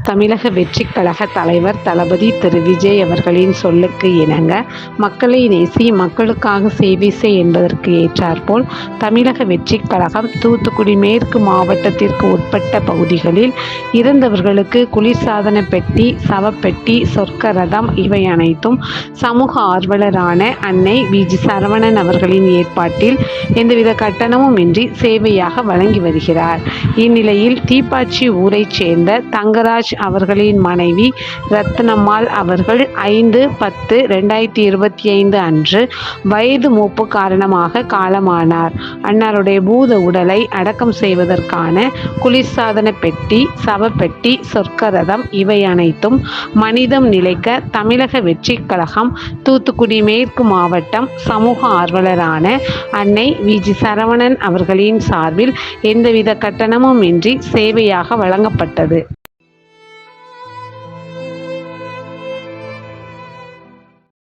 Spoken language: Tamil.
தமிழக வெற்றிக் கழக தலைவர் தளபதி திரு விஜய் அவர்களின் சொல்லுக்கு இணங்க மக்களை நேசி மக்களுக்காக சேவை செய் என்பதற்கு ஏற்றாற்போல் தமிழக வெற்றிக் கழகம் தூத்துக்குடி மேற்கு மாவட்டத்திற்கு உட்பட்ட பகுதிகளில் இறந்தவர்களுக்கு குளிர்சாதன பெட்டி, சவப்பெட்டி, சொர்க்க ரதம் இவை அனைத்தும் சமூக ஆர்வலரான அன்னை வி.ஜி. சரவணன் அவர்களின் ஏற்பாட்டில் எந்தவித கட்டணமும் இன்றி சேவையாக வழங்கி வருகிறார். இந்நிலையில் தீப்பாய்ச்சி ஊரைச் சேர்ந்த தங்கராஜ் அவர்களின் மனைவி ரத்னம்மாள் அவர்கள் 5/10/2025 அன்று வயது மூப்பு காரணமாக காலமானார். அன்னாருடைய பூத உடலை அடக்கம் செய்வதற்கான குளிர்சாதன பெட்டி, சவப்பெட்டி, சொர்க்க ரதம் இவை அனைத்தும் மனிதம் நிலைக்க தமிழக வெற்றிக் கழகம் தூத்துக்குடி மேற்கு மாவட்டம் சமூக ஆர்வலரான அன்னை வி.ஜி. சரவணன் அவர்களின் சார்பில் எந்தவித கட்டணமும் இன்றி சேவையாக வழங்கப்பட்டது.